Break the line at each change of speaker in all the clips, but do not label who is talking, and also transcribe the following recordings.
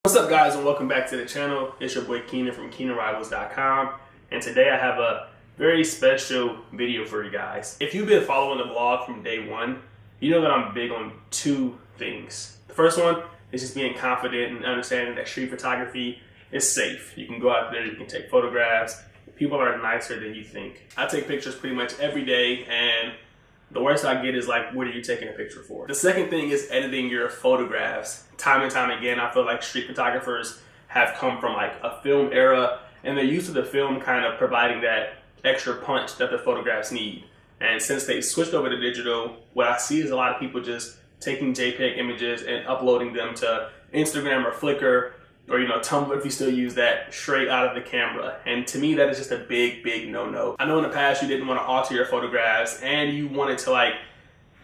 What's up, guys, and welcome back to the channel. It's your boy Keenan from KeenanRIVALS.com, and today I have a very special video for you guys. If you've been following the blog from day one, you know that I'm big on two things. The first one is just being confident and understanding that street photography is safe. You can go out there, you can take photographs. People are nicer than you think. I take pictures pretty much every day, and the worst I get is like, what are you taking a picture for? The second thing is editing your photographs. Time and time again, I feel like street photographers have come from like a film era, and they're used to the film kind of providing that extra punch that the photographs need. And since they switched over to digital, what I see is a lot of people just taking JPEG images and uploading them to Instagram or Flickr, or Tumblr if you still use that, straight out of the camera. And to me, that is just a big, big no-no. I know in the past you didn't want to alter your photographs and you wanted to like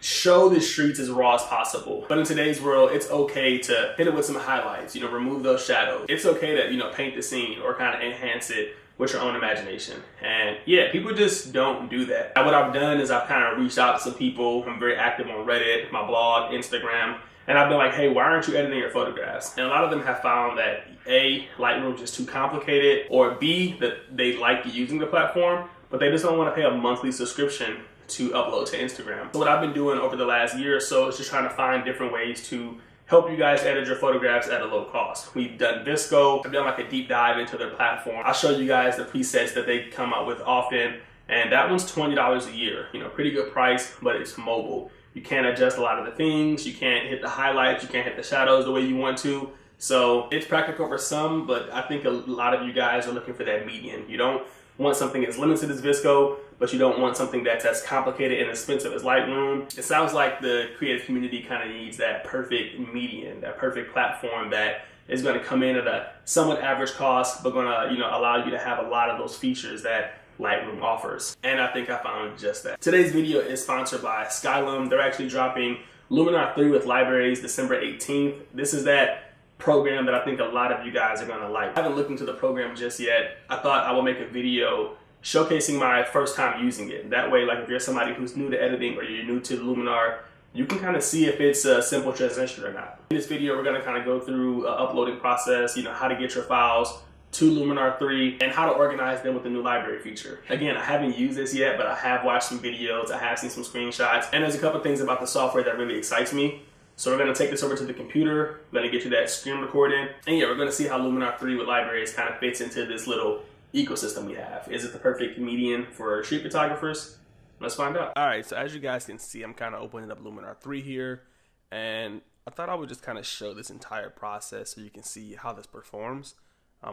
show the streets as raw as possible. But in today's world, it's okay to hit it with some highlights, remove those shadows. It's okay to, paint the scene or kind of enhance it with your own imagination. And yeah, people just don't do that. And what I've done is I've kind of reached out to some people. I'm very active on Reddit, my blog, Instagram. And I've been like, hey, why aren't you editing your photographs? And a lot of them have found that A, Lightroom is just too complicated, or B, that they like using the platform, but they just don't want to pay a monthly subscription to upload to Instagram. So what I've been doing over the last year or so is just trying to find different ways to help you guys edit your photographs at a low cost. We've done VSCO. I've done like a deep dive into their platform. I'll show you guys the presets that they come out with often, and that one's $20 a year. Pretty good price, but it's mobile. You can't adjust a lot of the things. You can't hit the highlights. You can't hit the shadows the way you want to. So it's practical for some, but I think a lot of you guys are looking for that median. You don't want something as limited as VSCO, but you don't want something that's as complicated and expensive as Lightroom. It sounds like the creative community kind of needs that perfect median, that perfect platform that is going to come in at a somewhat average cost, but going to allow you to have a lot of those features that Lightroom offers. And I think I found just that. Today's video is sponsored by Skylum. They're actually dropping Luminar 3 with libraries December 18th. This is that program that I think a lot of you guys are gonna like. I haven't looked into the program just yet. I thought I would make a video showcasing my first time using it. That way, like if you're somebody who's new to editing or you're new to Luminar, you can kind of see if it's a simple transition or not. In this video, we're gonna kind of go through uploading process, how to get your files to Luminar 3 and how to organize them with the new library feature. Again, I haven't used this yet, but I have watched some videos, I have seen some screenshots, and there's a couple things about the software that really excites me. So we're gonna take this over to the computer, we're gonna get you that screen recording, and yeah, we're gonna see how Luminar 3 with libraries kind of fits into this little ecosystem we have. Is it the perfect median for street photographers? Let's find out. All right, so as you guys can see, I'm kind of opening up Luminar 3 here, and I thought I would just kind of show this entire process so you can see how this performs.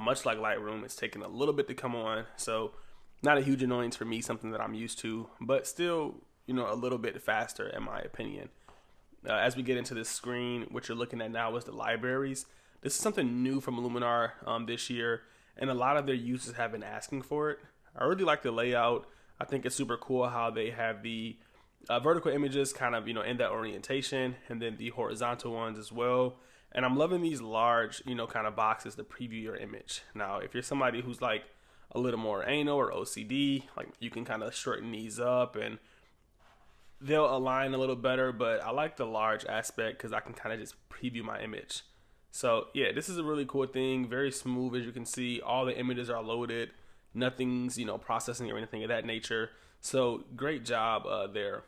Much like Lightroom, it's taken a little bit to come on, so not a huge annoyance for me, something that I'm used to, but still, a little bit faster in my opinion. As we get into this screen, what you're looking at now is the libraries. This is something new from Luminar this year, and a lot of their users have been asking for it. I really like the layout. I think it's super cool how they have the vertical images kind of, in that orientation, and then the horizontal ones as well. And I'm loving these large, kind of boxes to preview your image. Now, if you're somebody who's like a little more anal or OCD, like you can kind of shorten these up and they'll align a little better, but I like the large aspect because I can kind of just preview my image. So yeah, this is a really cool thing, very smooth as you can see. All the images are loaded, nothing's, processing or anything of that nature. So great job there.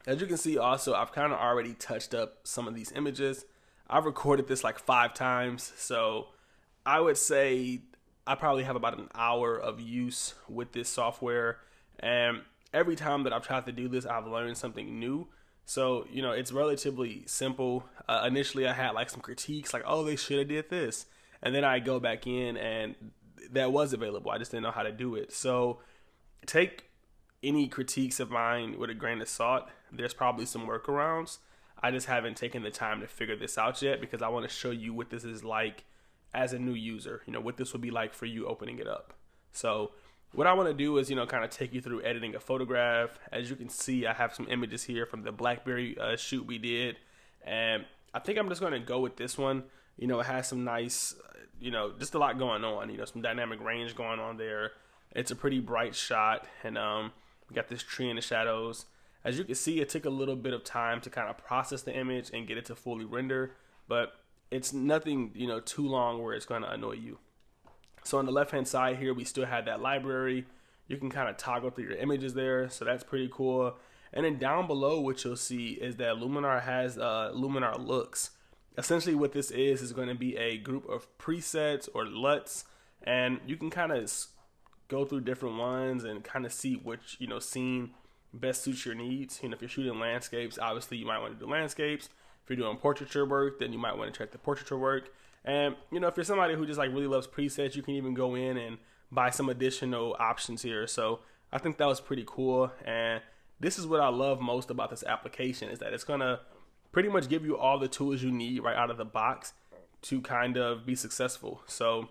As you can see also, I've kind of already touched up some of these images. I've recorded this like 5 times, so I would say I probably have about an hour of use with this software, and every time that I've tried to do this, I've learned something new. So, it's relatively simple. Initially, I had like some critiques, like, oh, they should have did this, and then I go back in, and that was available. I just didn't know how to do it. So take any critiques of mine with a grain of salt. There's probably some workarounds. I just haven't taken the time to figure this out yet because I want to show you what this is like as a new user, what this would be like for you opening it up. So what I want to do is, kind of take you through editing a photograph. As you can see, I have some images here from the BlackBerry shoot we did. And I think I'm just going to go with this one. It has some nice, just a lot going on, some dynamic range going on there. It's a pretty bright shot. And we got this tree in the shadows. As you can see, it took a little bit of time to kind of process the image and get it to fully render, but it's nothing, you know, too long where it's going to annoy you. So on the left hand side here, we still have that library. You can kind of toggle through your images there, so that's pretty cool. And then down below, what you'll see is that Luminar has Luminar looks. Essentially what this is going to be a group of presets or LUTs, and you can kind of go through different ones and kind of see which, you know, scene best suits your needs. You know, if you're shooting landscapes, obviously you might want to do landscapes. If you're doing portraiture work, then you might want to check the portraiture work. And, you know, if you're somebody who just like really loves presets, you can even go in and buy some additional options here. So I think that was pretty cool. And this is what I love most about this application, is that it's going to pretty much give you all the tools you need right out of the box to kind of be successful. So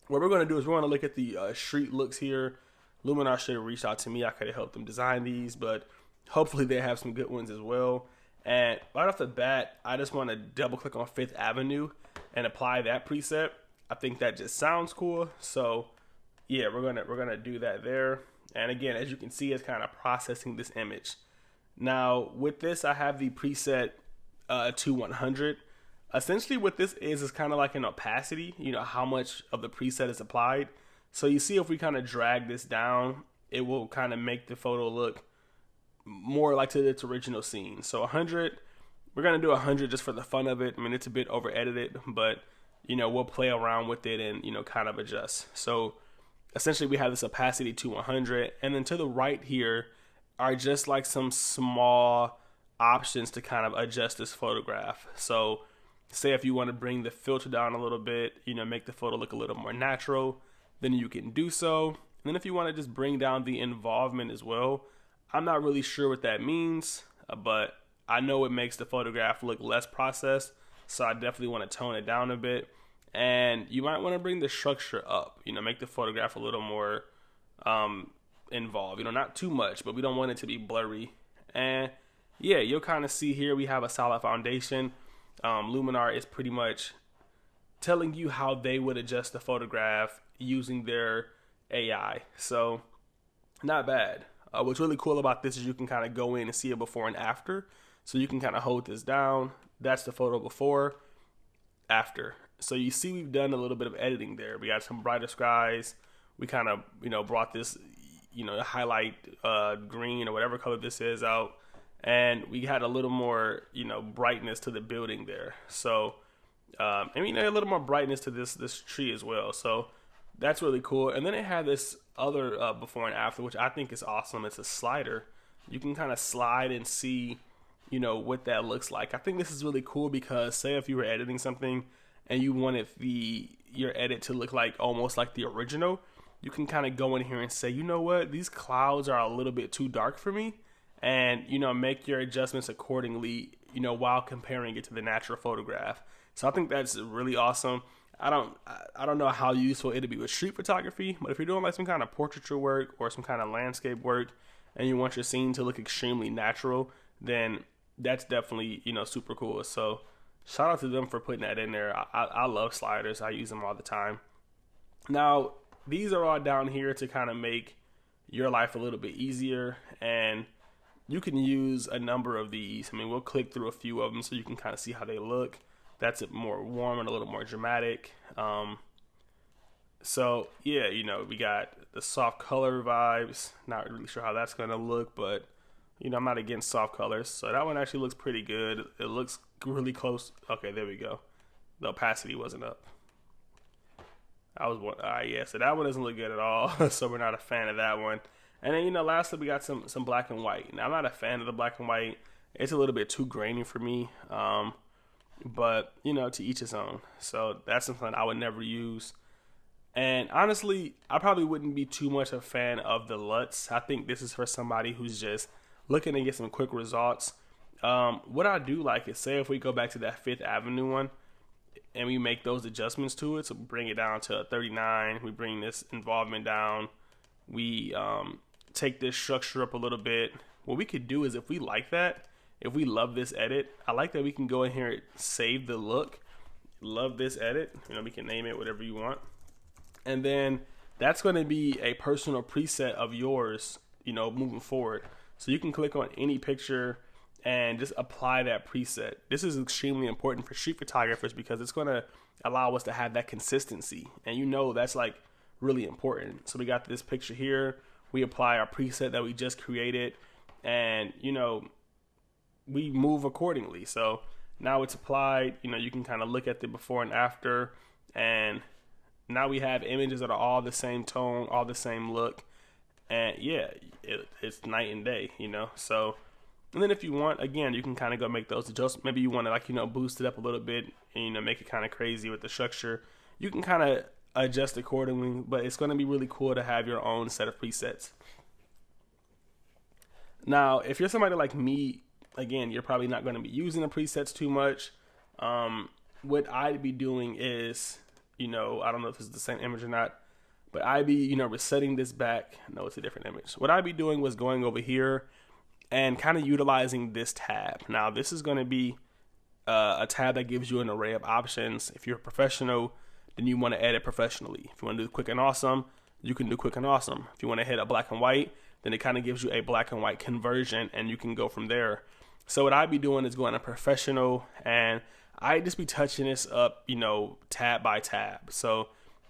what we're going to do is we're going to look at the street looks here. Luminar should have reached out to me. I could have helped them design these, but hopefully they have some good ones as well. And right off the bat, I just want to double click on 5th Avenue and apply that preset. I think that just sounds cool. So yeah, we're gonna do that there. And again, as you can see, it's kind of processing this image. Now with this, I have the preset to 100. Essentially what this is kind of like an opacity, you know, how much of the preset is applied. So you see if we kind of drag this down, it will kind of make the photo look more like to its original scene. So 100, we're going to do 100 just for the fun of it. I mean, it's a bit over edited, but you know, we'll play around with it and, you know, kind of adjust. So essentially we have this opacity to 100, and then to the right here are just like some small options to kind of adjust this photograph. So say if you want to bring the filter down a little bit, you know, make the photo look a little more natural, then you can do so. And then if you want to just bring down the involvement as well, I'm not really sure what that means, but I know it makes the photograph look less processed, so I definitely want to tone it down a bit. And you might want to bring the structure up, you know, make the photograph a little more involved, you know, not too much, but we don't want it to be blurry. And yeah, you'll kind of see here we have a solid foundation. Luminar is pretty much telling you how they would adjust the photograph using their AI. So not bad. What's really cool about this is you can kind of go in and see it before and after. So you can kind of hold this down. That's the photo before, after. So you see we've done a little bit of editing there. We got some brighter skies. We kind of, you know, brought this, you know, highlight green or whatever color this is out. And we had a little more, you know, brightness to the building there. So, and you know, a little more brightness to this tree as well. So that's really cool. And then it had this other before and after, which I think is awesome. It's a slider. You can kind of slide and see, you know, what that looks like. I think this is really cool because say if you were editing something and you wanted your edit to look like almost like the original, you can kind of go in here and say, you know what, these clouds are a little bit too dark for me, and you know, make your adjustments accordingly, you know, while comparing it to the natural photograph. So I think that's really awesome. I don't know how useful it'll be with street photography, but if you're doing like some kind of portraiture work or some kind of landscape work and you want your scene to look extremely natural, then that's definitely, you know, super cool. So shout out to them for putting that in there. I love sliders. I use them all the time. Now, these are all down here to kind of make your life a little bit easier, and you can use a number of these. I mean, we'll click through a few of them so you can kind of see how they look. That's more warm and a little more dramatic. So yeah, you know, we got the soft color vibes. Not really sure how that's going to look, but you know, I'm not against soft colors. So that one actually looks pretty good. It looks really close. Okay, there we go. The opacity wasn't up. Yeah, so that one doesn't look good at all. So we're not a fan of that one. And then, you know, lastly, we got some black and white. Now, I'm not a fan of the black and white. It's a little bit too grainy for me. But, you know, to each his own. So that's something I would never use. And honestly, I probably wouldn't be too much a fan of the LUTs. I think this is for somebody who's just looking to get some quick results. What I do like is, say if we go back to that 5th Avenue one and we make those adjustments to it, so bring it down to 39, we bring this involvement down, we take this structure up a little bit. What we could do is, if we like that, if we love this edit, I like that we can go in here and save the look. Love this edit. You know, we can name it whatever you want. And then that's going to be a personal preset of yours, you know, moving forward. So you can click on any picture and just apply that preset. This is extremely important for street photographers because it's going to allow us to have that consistency. And you know that's like really important. So we got this picture here. We apply our preset that we just created, and you know, we move accordingly. So now it's applied. You know, you can kind of look at the before and after, and now we have images that are all the same tone, all the same look, and yeah, it's night and day, you know. So, and then if you want, again, you can kind of go make those adjustments. Maybe you want to, like, you know, boost it up a little bit and, you know, make it kind of crazy with the structure. You can kind of adjust accordingly, but it's going to be really cool to have your own set of presets. Now, if you're somebody like me, again, you're probably not going to be using the presets too much. What I'd be doing is, you know, I don't know if this is the same image or not, but I'd be, you know, resetting this back. No, it's a different image. What I'd be doing was going over here and kind of utilizing this tab. Now, this is going to be a tab that gives you an array of options. If you're a professional, then you want to edit professionally. If you want to do quick and awesome, you can do quick and awesome. If you want to hit a black and white, then it kind of gives you a black and white conversion, and you can go from there. So what I'd be doing is going to professional, and I'd just be touching this up, you know, tab by tab. So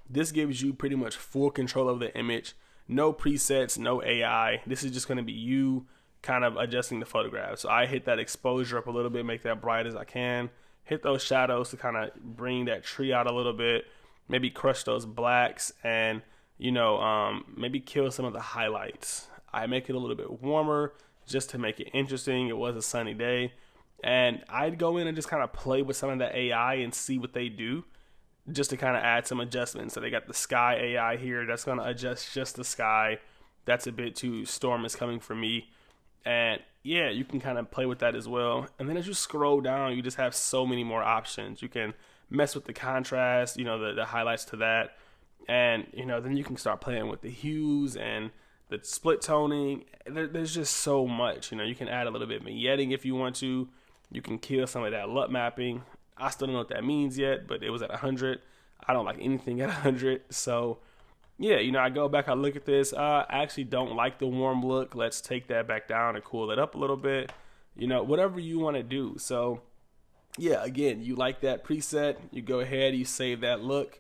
this gives you pretty much full control of the image. No presets, no AI. This is just going to be you kind of adjusting the photograph. So I hit that exposure up a little bit, make that bright as I can. Hit those shadows to kind of bring that tree out a little bit. Maybe crush those blacks, and, you know, maybe kill some of the highlights. I make it a little bit warmer just to make it interesting. It was a sunny day. And I'd go in and just kind of play with some of the AI and see what they do, just to kind of add some adjustments. So they got the sky AI here. That's going to adjust just the sky. That's a bit too storm is coming for me. And yeah, you can kind of play with that as well. And then as you scroll down, you just have so many more options. You can mess with the contrast, you know, the highlights to that. And, you know, then you can start playing with the hues and the split toning. There's just so much. You know, you can add a little bit of vignetting if you want to. You can kill some of that LUT mapping. I still don't know what that means yet, but it was at 100. I don't like anything at 100. So, yeah, you know, I go back, I look at this. I actually don't like the warm look. Let's take that back down and cool it up a little bit. You know, whatever you want to do. So, yeah, again, you like that preset. You go ahead, you save that look.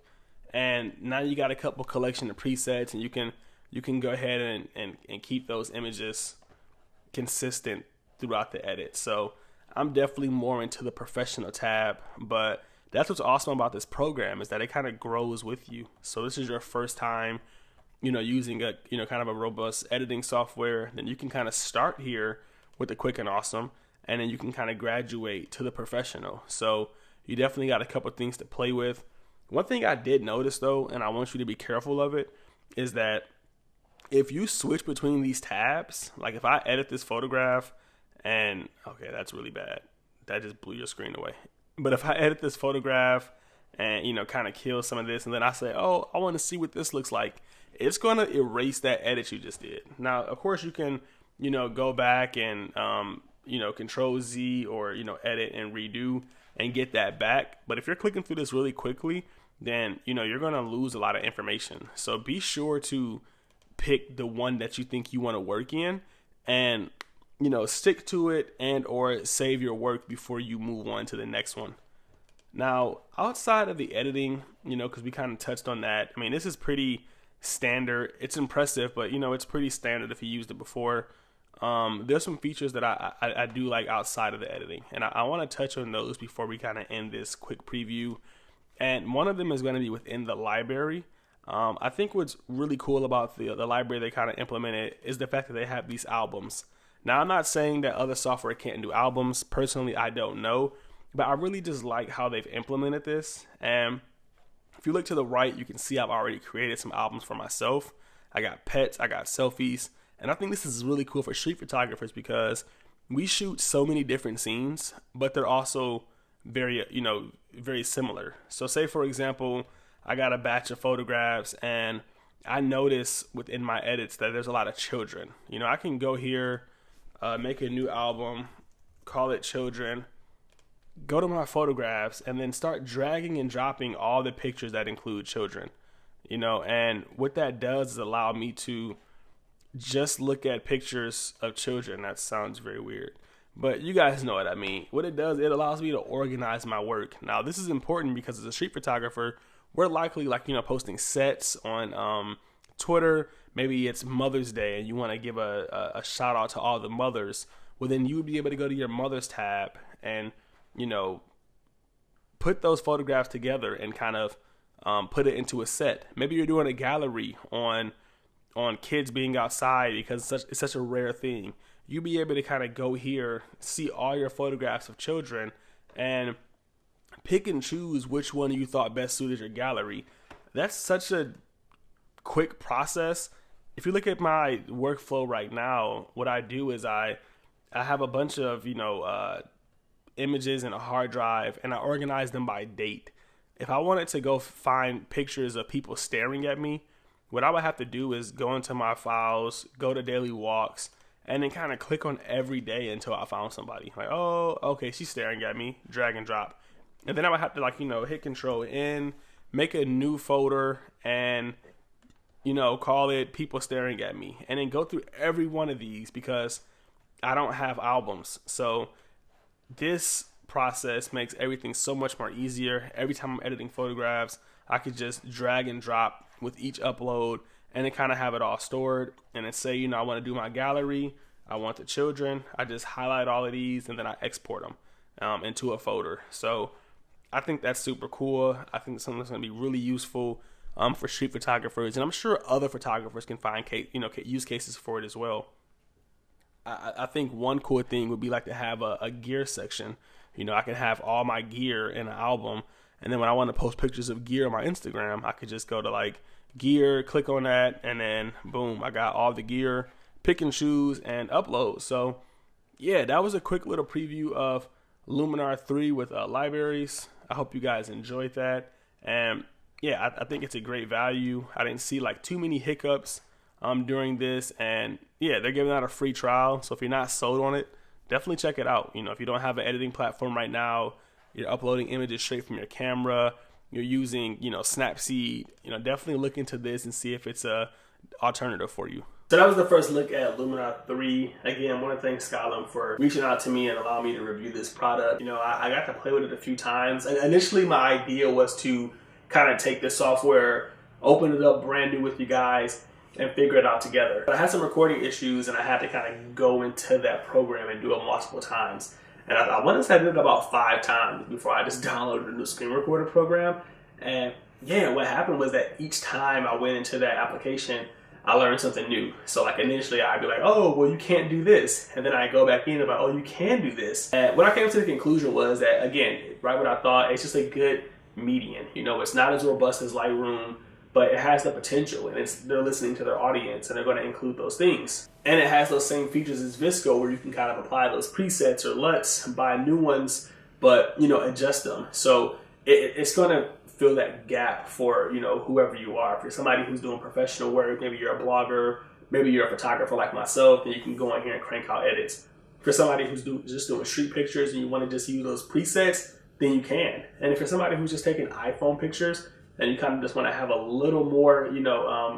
And now you got a couple collection of presets, and you can go ahead and keep those images consistent throughout the edit. So I'm definitely more into the professional tab, but that's what's awesome about this program, is that it kind of grows with you. So this is your first time, you know, using a, you know, kind of a robust editing software. Then you can kind of start here with the quick and awesome, and then you can kind of graduate to the professional. So you definitely got a couple things to play with. One thing I did notice though, and I want you to be careful of it, is that if you switch between these tabs, like if I edit this photograph and, okay, that's really bad. That just blew your screen away. But if I edit this photograph and, you know, kind of kill some of this, and then I say, oh, I want to see what this looks like, it's going to erase that edit you just did. Now, of course, you can, you know, go back and, you know, Control Z or, you know, edit and redo and get that back. But if you're clicking through this really quickly, then, you know, you're going to lose a lot of information. So be sure to pick the one that you think you want to work in, and, you know, stick to it, and or save your work before you move on to the next one. Now, outside of the editing, you know, because we kind of touched on that, I mean, this is pretty standard. It's impressive, but, you know, it's pretty standard if you used it before. There's some features that I do like outside of the editing, and I want to touch on those before we kind of end this quick preview. And one of them is going to be within the library. I think what's really cool about the library they kind of implemented is the fact that they have these albums. Now, I'm not saying that other software can't do albums. Personally, I don't know. But I really just like how they've implemented this. And if you look to the right, you can see I've already created some albums for myself. I got pets, I got selfies. And I think this is really cool for street photographers, because we shoot so many different scenes, but they're also very, you know, very similar. So say, for example, I got a batch of photographs, and I notice within my edits that there's a lot of children. You know, I can go here, make a new album, call it children, go to my photographs, and then start dragging and dropping all the pictures that include children. You know, and what that does is allow me to just look at pictures of children. That sounds very weird. but you guys know what I mean. What it does, it allows me to organize my work. Now, this is important because as a street photographer, we're likely posting sets on Twitter. Maybe it's Mother's Day and you want to give a shout out to all the mothers. Well, then you would be able to go to your Mother's tab and, put those photographs together and kind of put it into a set. Maybe you're doing a gallery on kids being outside because it's such a rare thing. You'll be able to kind of go here, see all your photographs of children, and pick and choose which one you thought best suited your gallery. That's such a quick process. If you look at my workflow right now, what I do is I have a bunch of, images in a hard drive, and I organize them by date. If I wanted to go find pictures of people staring at me, what I would have to do is go into my files, go to daily walks, and then kind of click on every day until I found somebody. Like, oh, okay, she's staring at me, drag and drop. And then I would have to hit Control N, make a new folder, and call it people staring at me, and then go through every one of these because I don't have albums. So this process makes everything so much more easier. Every time I'm editing photographs, I could just drag and drop with each upload and then kind of have it all stored. And then say, I want to do my gallery, I want the children, I just highlight all of these and then I export them into a folder. So I think that's super cool. I think something that's going to be really useful for street photographers, and I'm sure other photographers can find use cases for it as well. I think one cool thing would be to have a gear section. I can have all my gear in an album, and then when I want to post pictures of gear on my Instagram, I could just go to gear, click on that, and then boom, I got all the gear, pick and choose, and upload. So yeah, that was a quick little preview of Luminar 3 with libraries. I hope you guys enjoyed that, and yeah, I think it's a great value. I didn't see too many hiccups during this, and yeah, they're giving out a free trial. So if you're not sold on it, definitely check it out. If you don't have an editing platform right now, you're uploading images straight from your camera, you're using Snapseed, definitely look into this and see if it's a alternative for you. So that was the first look at Luminar 3. Again, I want to thank Skylam for reaching out to me and allowing me to review this product. I got to play with it a few times, and initially my idea was to kind of take this software, open it up brand new with you guys, and figure it out together. But I had some recording issues, and I had to kind of go into that program and do it multiple times. And I want to say I did it about 5 times before I just downloaded a new screen recorder program. And yeah, what happened was that each time I went into that application, I learned something new. So initially I'd be like, oh, well, you can't do this. And then I go back in and oh, you can do this. And what I came to the conclusion was that, again, right what I thought, it's just a good median. It's not as robust as Lightroom, but it has the potential, and they're listening to their audience, and they're going to include those things. And it has those same features as Visco, where you can kind of apply those presets or LUTs, buy new ones, but adjust them. So it's going to fill that gap for whoever you are. If you're somebody who's doing professional work, maybe you're a blogger, maybe you're a photographer like myself, then you can go in here and crank out edits. For somebody who's just doing street pictures and you want to just use those presets, then you can. And if you're somebody who's just taking iPhone pictures and you kind of just want to have a little more,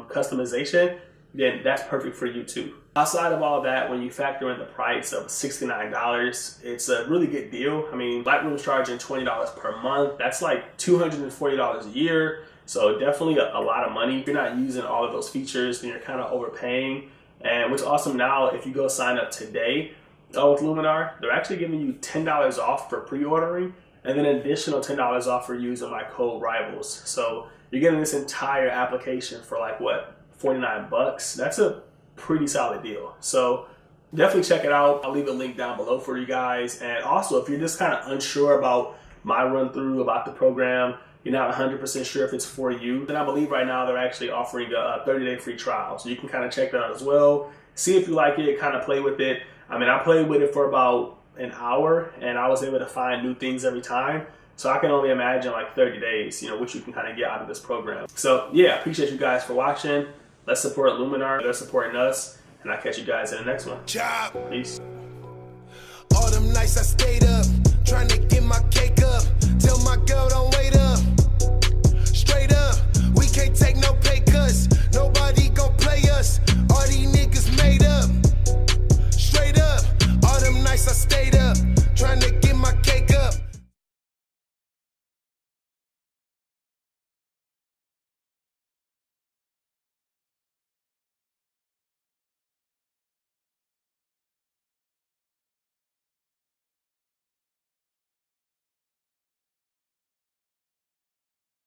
customization, then that's perfect for you too. Outside of all that, when you factor in the price of $69, it's a really good deal. I mean, Lightroom's charging $20 per month. That's $240 a year. So definitely a lot of money. If you're not using all of those features, then you're kind of overpaying. And what's awesome now, if you go sign up today with Luminar, they're actually giving you $10 off for pre-ordering, and then an additional $10 off for using my code RIVALS. So you're getting this entire application for $49. That's a pretty solid deal. So definitely check it out. I'll leave a link down below for you guys. And also, if you're just kind of unsure about my run through about the program, you're not 100% sure if it's for you, then I believe right now they're actually offering a 30-day free trial. So you can kind of check that out as well. See if you like it, kind of play with it. I mean, I played with it for about an hour, and I was able to find new things every time. So I can only imagine 30 days, what you can kind of get out of this program. So yeah, appreciate you guys for watching. Let's support Luminar. They're supporting us, and I'll catch you guys in the next one. Peace.
All them nights I stayed up, trying to get my cake up. Tell my girl don't wait up.